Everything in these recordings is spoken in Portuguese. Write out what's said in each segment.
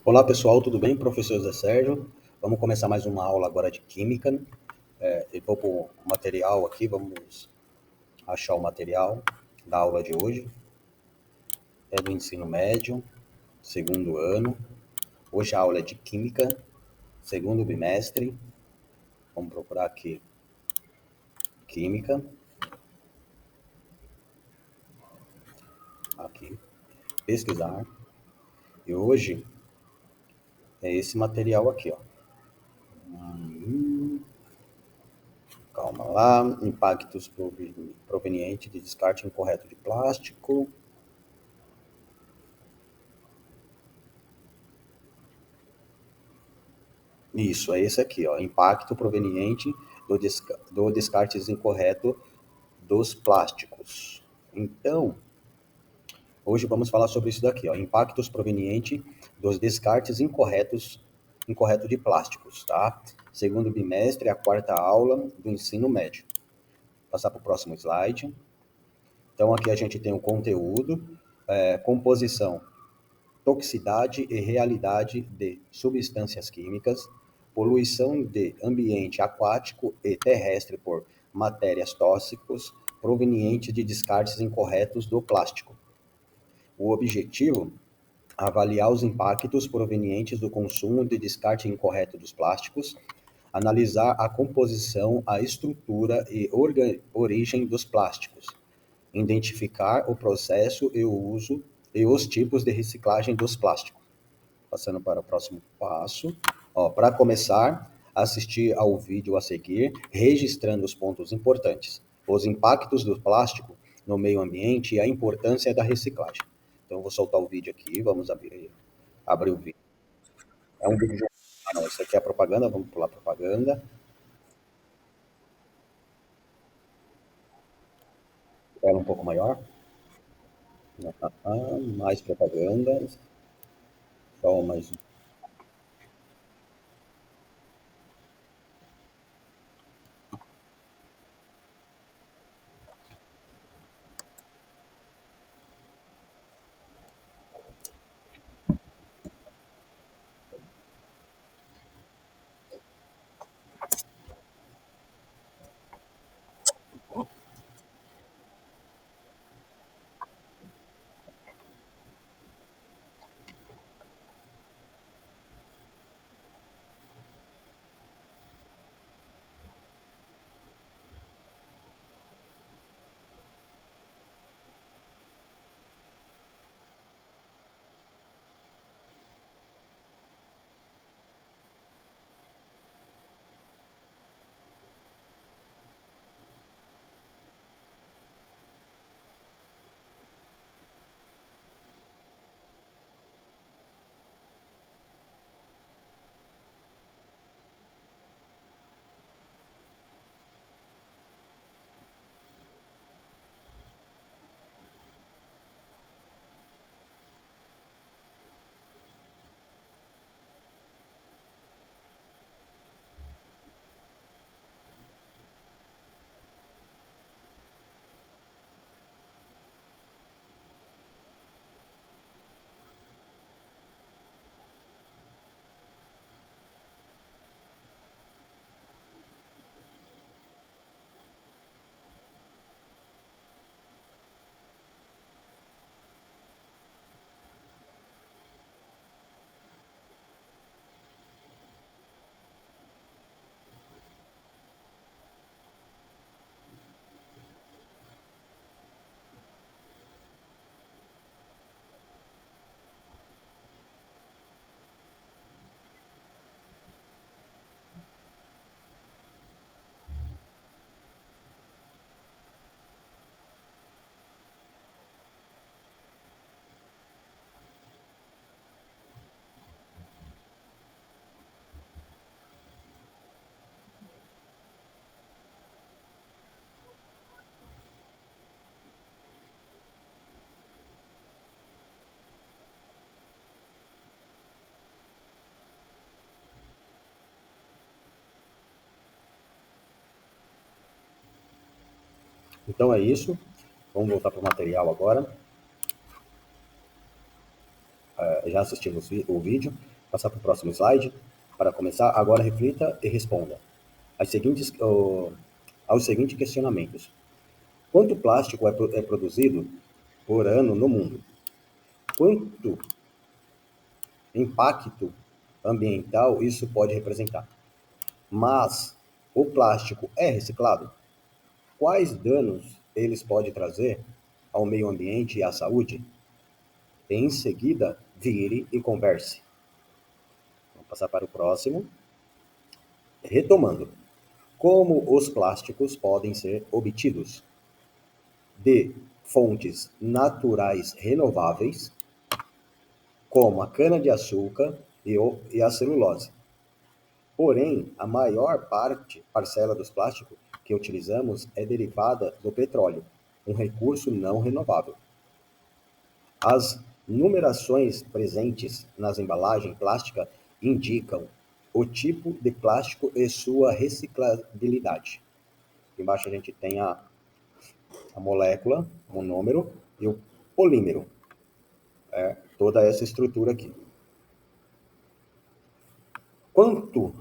Olá pessoal, tudo bem? Professor Zé Sérgio. Vamos começar mais uma aula agora de Química. Eu vou para o material aqui, vamos achar o material da aula de hoje. É do ensino médio, segundo ano. Hoje a aula é de Química, segundo bimestre. Vamos procurar aqui Química. Aqui, pesquisar. E hoje é esse material aqui, ó. Calma lá. Impactos provenientes de descarte incorreto de plástico. Isso, é esse aqui, ó. Impacto proveniente do descarte incorreto dos plásticos. Então, hoje vamos falar sobre isso daqui, ó. Impactos provenientes dos descartes incorreto de plásticos, tá? Segundo bimestre, a quarta aula do ensino médio. Vou passar para o próximo slide. Então, aqui a gente tem o conteúdo, composição, toxicidade e realidade de substâncias químicas, poluição de ambiente aquático e terrestre por matérias tóxicas provenientes de descartes incorretos do plástico. O objetivo: avaliar os impactos provenientes do consumo de descarte incorreto dos plásticos, analisar a composição, a estrutura e origem dos plásticos, identificar o processo e o uso e os tipos de reciclagem dos plásticos. Passando para o próximo passo. Para começar, assistir ao vídeo a seguir, registrando os pontos importantes, os impactos do plástico no meio ambiente e a importância da reciclagem. Então, eu vou soltar o vídeo aqui, vamos abrir o vídeo. É um vídeo de... Ah, não, isso aqui é a propaganda, vamos pular a propaganda. Ela um pouco maior. Mais propagandas. Só mais um. Então é isso. Vamos voltar para o material agora. Já assistimos o vídeo. Passar para o próximo slide. Para começar, agora reflita e responda aos seguintes questionamentos. Quanto plástico é produzido por ano no mundo? Quanto impacto ambiental isso pode representar? Mas o plástico é reciclado? Quais danos eles podem trazer ao meio ambiente e à saúde? Em seguida, vire e converse. Vamos passar para o próximo. Retomando. Como os plásticos podem ser obtidos? De fontes naturais renováveis, como a cana-de-açúcar e a celulose. Porém, a maior parcela dos plásticos que utilizamos é derivada do petróleo, um recurso não renovável. As numerações presentes nas embalagens plásticas indicam o tipo de plástico e sua reciclabilidade. Embaixo a gente tem a molécula, o número e o polímero. Toda essa estrutura aqui. Quanto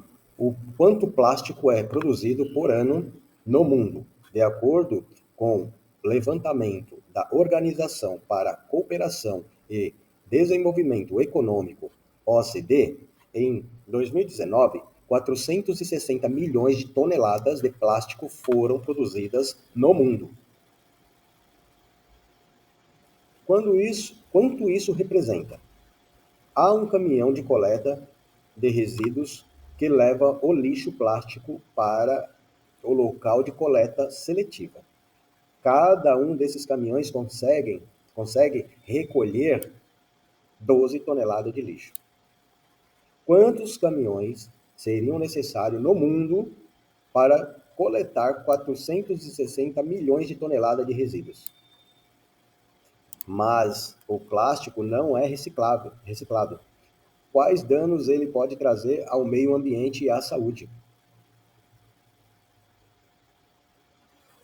plástico é produzido por ano no mundo? De acordo com o levantamento da Organização para a Cooperação e Desenvolvimento Econômico, OCDE, em 2019, 460 milhões de toneladas de plástico foram produzidas no mundo. Quanto isso representa? Há um caminhão de coleta de resíduos que leva o lixo plástico para o local de coleta seletiva. Cada um desses caminhões consegue recolher 12 toneladas de lixo. Quantos caminhões seriam necessários no mundo para coletar 460 milhões de toneladas de resíduos? Mas o plástico não é reciclado. Quais danos ele pode trazer ao meio ambiente e à saúde?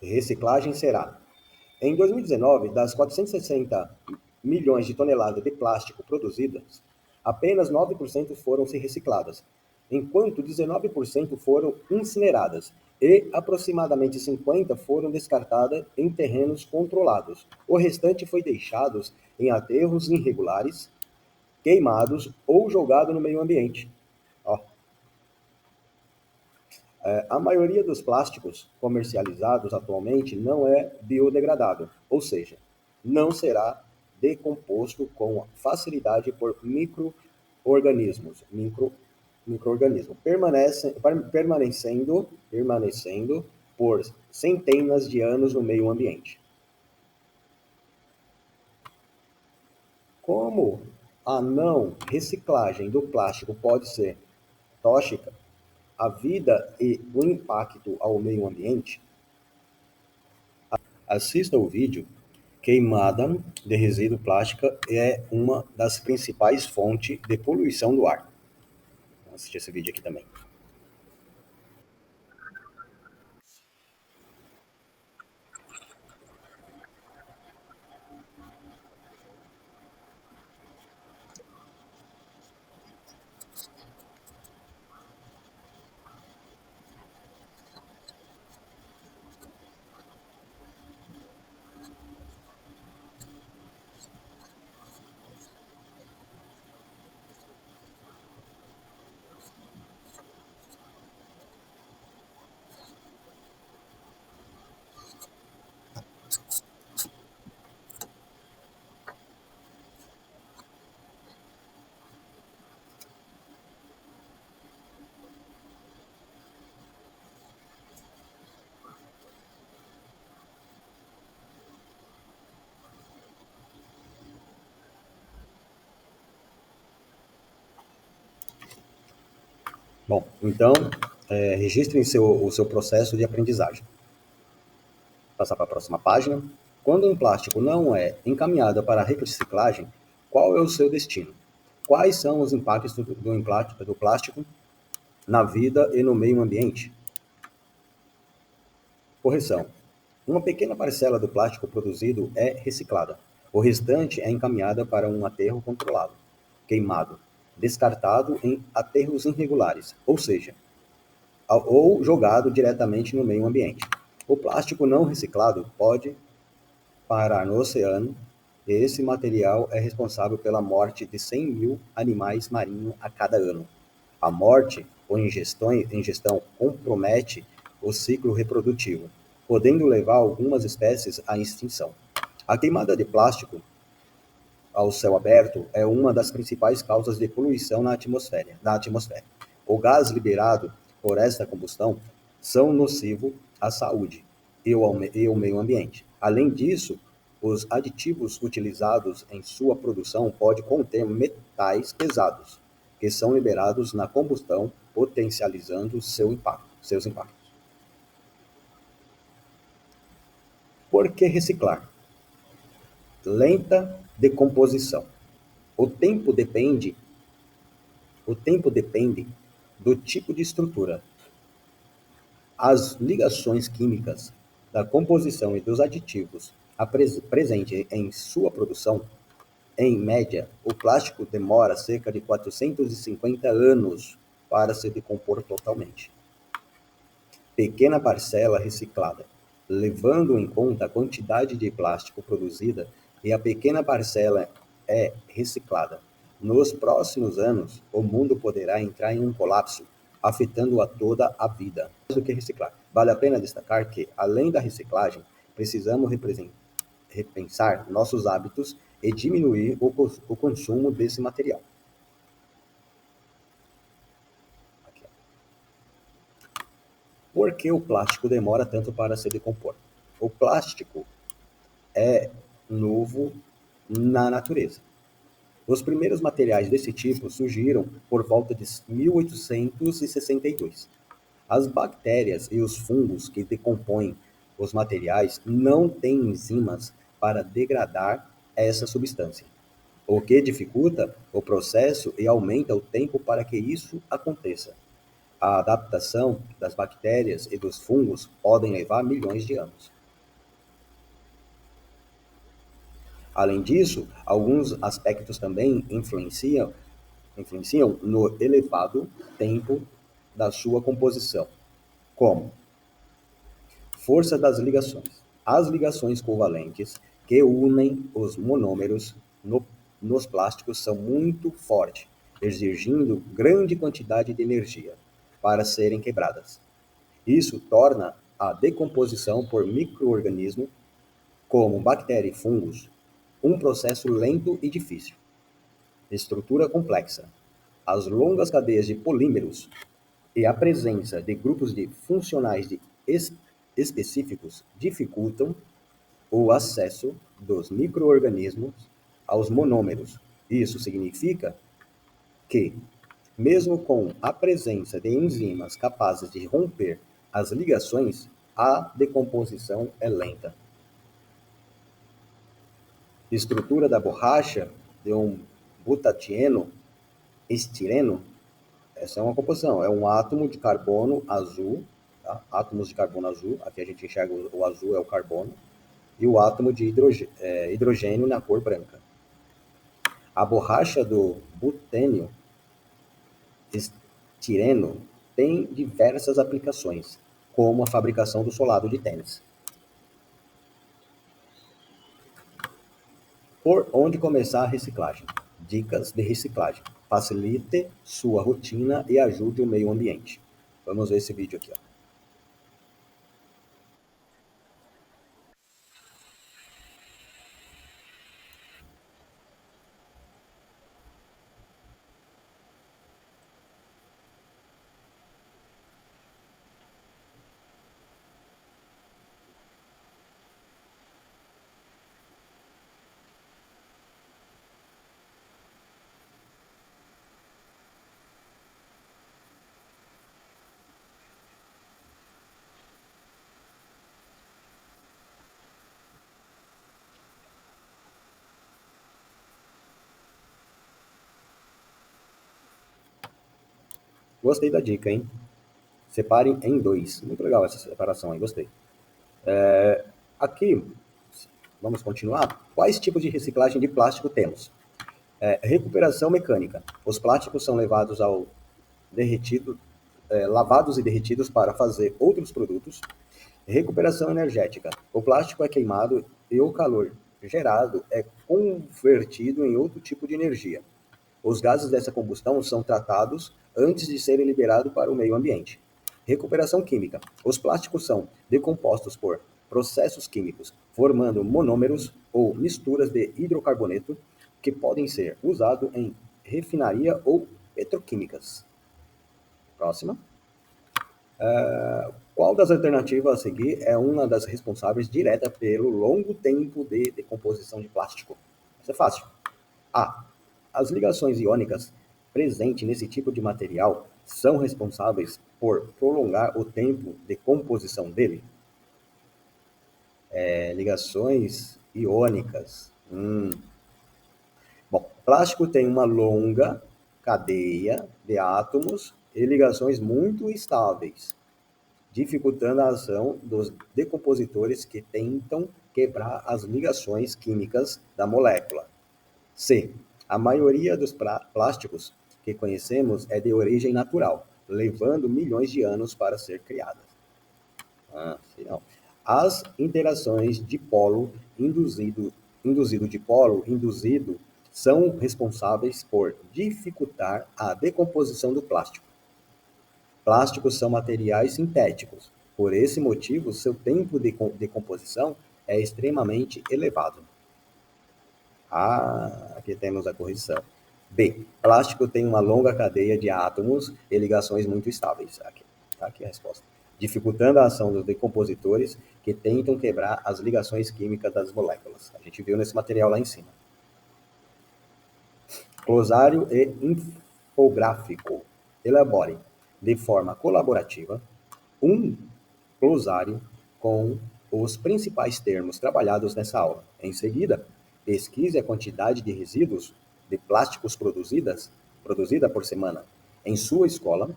Reciclagem será: em 2019, das 460 milhões de toneladas de plástico produzidas, apenas 9% foram se recicladas, enquanto 19% foram incineradas e aproximadamente 50% foram descartadas em terrenos controlados. O restante foi deixado em aterros irregulares, queimados ou jogado no meio ambiente. Ó, a maioria dos plásticos comercializados atualmente não é biodegradável, ou seja, não será decomposto com facilidade por micro-organismos, permanecendo por centenas de anos no meio ambiente. Como a não reciclagem do plástico pode ser tóxica à vida e o impacto ao meio ambiente, assista o vídeo Queimada de resíduo plástico é uma das principais fontes de poluição do ar. Vamos assistir esse vídeo aqui também. Bom, então, registrem o seu processo de aprendizagem. Passar para a próxima página. Quando um plástico não é encaminhado para a reciclagem, qual é o seu destino? Quais são os impactos do plástico na vida e no meio ambiente? Correção: uma pequena parcela do plástico produzido é reciclada, o restante é encaminhada para um aterro controlado. queimado, descartado em aterros irregulares, ou seja, ou jogado diretamente no meio ambiente. O plástico não reciclado pode parar no oceano, e esse material é responsável pela morte de 100 mil animais marinhos a cada ano. A morte ou ingestão compromete o ciclo reprodutivo, podendo levar algumas espécies à extinção. A queimada de plástico ao céu aberto é uma das principais causas de poluição na atmosfera. O gás liberado por esta combustão são nocivo à saúde e ao meio ambiente. Além disso, os aditivos utilizados em sua produção podem conter metais pesados, que são liberados na combustão, potencializando seus impactos. Por que reciclar? Lenta decomposição. O tempo depende O tempo depende do tipo de estrutura. As ligações químicas, da composição e dos aditivos presentes em sua produção, em média, o plástico demora cerca de 450 anos para se decompor totalmente. Pequena parcela reciclada. Levando em conta a quantidade de plástico produzida e a pequena parcela é reciclada, nos próximos anos o mundo poderá entrar em um colapso, afetando a toda a vida. Mais do que reciclar. Vale a pena destacar que, além da reciclagem, precisamos repensar nossos hábitos e diminuir o consumo desse material. Aqui, por que o plástico demora tanto para se decompor? O plástico é novo na natureza. Os primeiros materiais desse tipo surgiram por volta de 1862. As bactérias e os fungos que decompõem os materiais não têm enzimas para degradar essa substância, o que dificulta o processo e aumenta o tempo para que isso aconteça. A adaptação das bactérias e dos fungos podem levar milhões de anos. Além disso, alguns aspectos também influenciam no elevado tempo da sua composição, como força das ligações. As ligações covalentes que unem os monômeros nos plásticos são muito fortes, exigindo grande quantidade de energia para serem quebradas. Isso torna a decomposição por micro-organismos, como bactérias e fungos, um processo lento e difícil. Estrutura complexa. As longas cadeias de polímeros e a presença de grupos de funcionais específicos dificultam o acesso dos micro-organismos aos monômeros. Isso significa que, mesmo com a presença de enzimas capazes de romper as ligações, a decomposição é lenta. Estrutura da borracha de um butadieno estireno. Essa é uma composição, é um átomo de carbono azul, tá? Átomos de carbono azul, aqui a gente enxerga o azul é o carbono, e o átomo de hidrogênio na cor branca. A borracha do butênio estireno tem diversas aplicações, como a fabricação do solado de tênis. Por onde começar a reciclagem? Dicas de reciclagem. Facilite sua rotina e ajude o meio ambiente. Vamos ver esse vídeo aqui, ó. Gostei da dica, hein? Separem em dois. Muito legal essa separação aí, gostei. Aqui, vamos continuar. Quais tipos de reciclagem de plástico temos? Recuperação mecânica. Os plásticos são levados ao derretido, lavados e derretidos para fazer outros produtos. Recuperação energética. O plástico é queimado e o calor gerado é convertido em outro tipo de energia. Os gases dessa combustão são tratados antes de serem liberados para o meio ambiente. Recuperação química. Os plásticos são decompostos por processos químicos, formando monômeros ou misturas de hidrocarboneto que podem ser usados em refinaria ou petroquímicas. Próxima. Qual das alternativas a seguir é uma das responsáveis direta pelo longo tempo de decomposição de plástico? Isso é fácil. A. As ligações iônicas presentes nesse tipo de material são responsáveis por prolongar o tempo de composição dele? Ligações iônicas. Bom, plástico tem uma longa cadeia de átomos e ligações muito estáveis, dificultando a ação dos decompositores que tentam quebrar as ligações químicas da molécula. C. A maioria dos plásticos que conhecemos é de origem natural, levando milhões de anos para ser criadas. Não. As interações dipolo induzido são responsáveis por dificultar a decomposição do plástico. Plásticos são materiais sintéticos. Por esse motivo, seu tempo de decomposição é extremamente elevado. Aqui temos a correção. B. Plástico tem uma longa cadeia de átomos e ligações muito estáveis. Aqui a resposta. Dificultando a ação dos decompositores que tentam quebrar as ligações químicas das moléculas. A gente viu nesse material lá em cima. Glosário e infográfico. Elabore, de forma colaborativa, um glosário com os principais termos trabalhados nessa aula. Em seguida, pesquise a quantidade de resíduos de plásticos produzida por semana em sua escola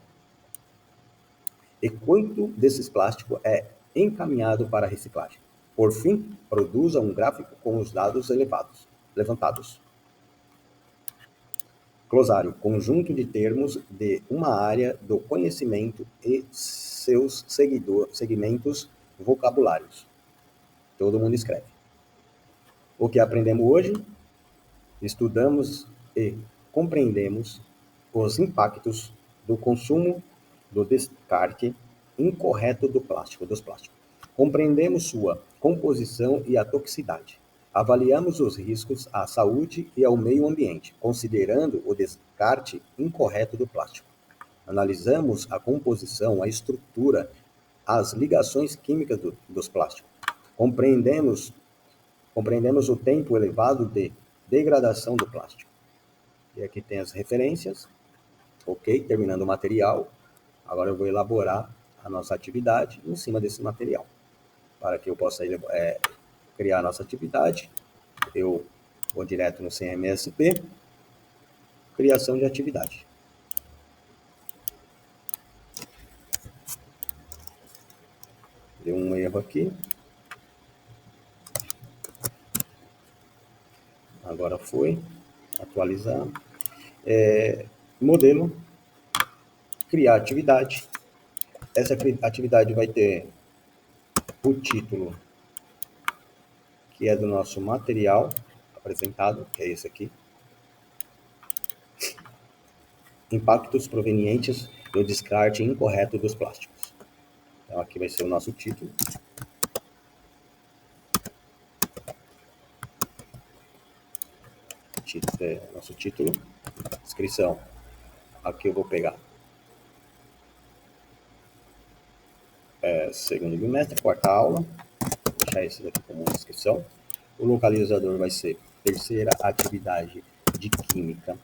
e quanto desses plásticos é encaminhado para a reciclagem. Por fim, produza um gráfico com os dados levantados. Glossário, conjunto de termos de uma área do conhecimento e seus segmentos vocabulários. Todo mundo escreve. O que aprendemos hoje? Estudamos e compreendemos os impactos do consumo, do descarte incorreto dos plásticos. Compreendemos sua composição e a toxicidade. Avaliamos os riscos à saúde e ao meio ambiente, considerando o descarte incorreto do plástico. Analisamos a composição, a estrutura, as ligações químicas dos plásticos. Compreendemos o tempo elevado de degradação do plástico. E aqui tem as referências. Ok, terminando o material. Agora eu vou elaborar a nossa atividade em cima desse material. Para que eu possa criar a nossa atividade, eu vou direto no CMSP, criação de atividade. Deu um erro aqui. Agora foi. Atualizar. Modelo. Criar atividade. Essa atividade vai ter o título, que é do nosso material apresentado, que é esse aqui. Impactos provenientes do descarte incorreto dos plásticos. Então, aqui vai ser o nosso título. Nosso título. Descrição. Aqui eu vou pegar segundo bimestre, quarta aula. Vou deixar esse daqui como descrição. O localizador vai ser terceira atividade de química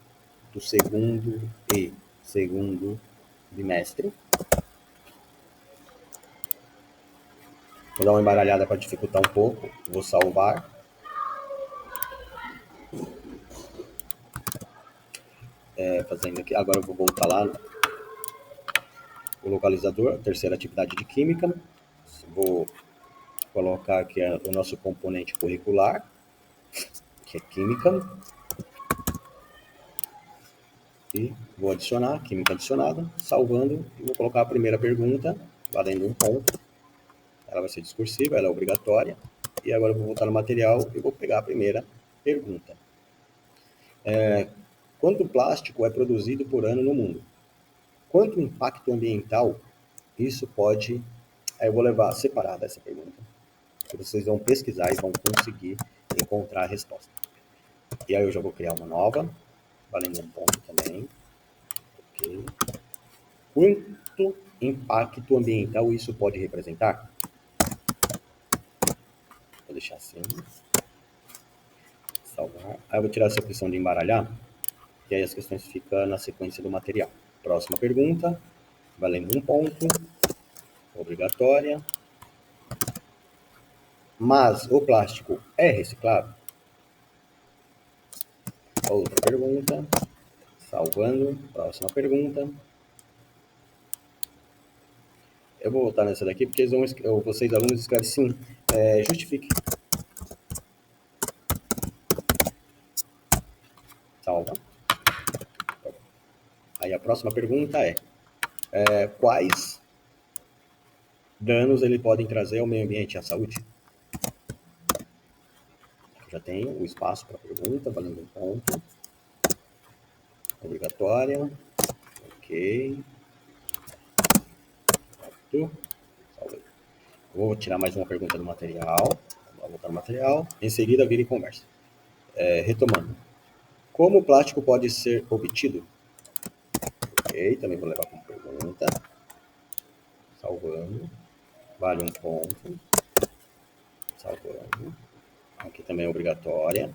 do segundo bimestre. Vou dar uma embaralhada para dificultar um pouco. Vou salvar. Fazendo aqui. Agora eu vou voltar lá. O localizador, terceira atividade de química. Vou colocar aqui o nosso componente curricular, que é química. E vou adicionar, química adicionada, salvando, e vou colocar a primeira pergunta, valendo 1 ponto. Ela vai ser discursiva, ela é obrigatória. E agora eu vou voltar no material e vou pegar a primeira pergunta. Quanto plástico é produzido por ano no mundo? Quanto impacto ambiental isso pode... Aí eu vou levar separada essa pergunta, que vocês vão pesquisar e vão conseguir encontrar a resposta. E aí eu já vou criar uma nova, valendo 1 ponto também. Ok. Quanto impacto ambiental isso pode representar? Vou deixar assim. Salvar. Aí eu vou tirar essa opção de embaralhar, e aí as questões ficam na sequência do material. Próxima pergunta, valendo 1 ponto, obrigatória. Mas o plástico é reciclável? Outra pergunta, salvando. Próxima pergunta. Eu vou voltar nessa daqui porque vocês alunos escrevem sim. Justifique. Salva. Aí a próxima pergunta é quais danos ele podem trazer ao meio ambiente e à saúde? Já tenho o espaço para a pergunta, valendo 1 ponto. Obrigatória. Ok. Salve. Vou tirar mais uma pergunta do material. Vou voltar no material. Em seguida, vira e conversa. Retomando. Como o plástico pode ser obtido? Ok, também vou levar como pergunta. Salvando. Vale 1 ponto. Salvando. Aqui também é obrigatória.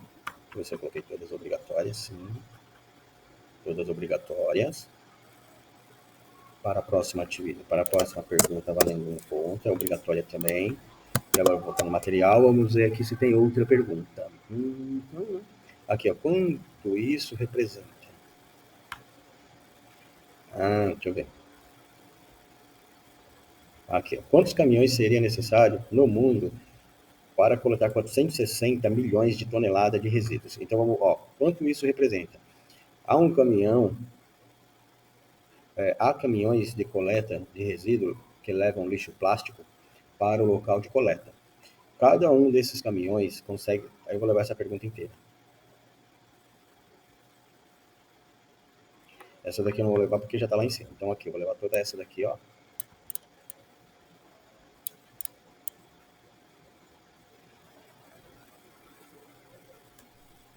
Eu coloquei todas obrigatórias, sim. Todas obrigatórias. Para a próxima atividade, para a próxima pergunta, valendo 1 ponto. É obrigatória também. E agora, voltando no material, vamos ver aqui se tem outra pergunta. Aqui, ó, quanto isso representa? Deixa eu ver. Aqui, ó, quantos caminhões seria necessário no mundo para coletar 460 milhões de toneladas de resíduos? Então, vamos, ó, quanto isso representa? Há caminhões de coleta de resíduo que levam lixo plástico para o local de coleta. Cada um desses caminhões consegue... Aí eu vou levar essa pergunta inteira. Essa daqui eu não vou levar porque já está lá em cima. Então aqui, eu vou levar toda essa daqui, ó.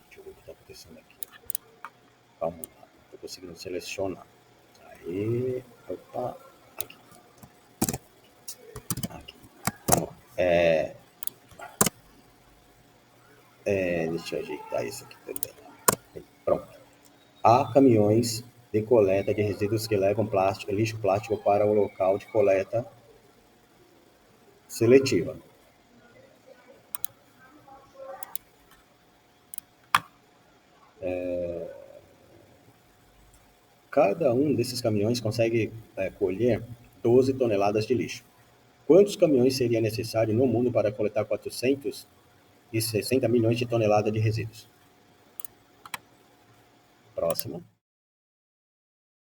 Deixa eu ver o que está acontecendo aqui. Calma lá, estou conseguindo selecionar. Aí, opa, aqui. Vamos lá. Deixa eu ajeitar isso aqui também. Pronto. Há caminhões de coleta de resíduos que levam lixo plástico para o local de coleta seletiva. Cada um desses caminhões consegue colher 12 toneladas de lixo. Quantos caminhões seria necessário no mundo para coletar 460 milhões de toneladas de resíduos? Próxima.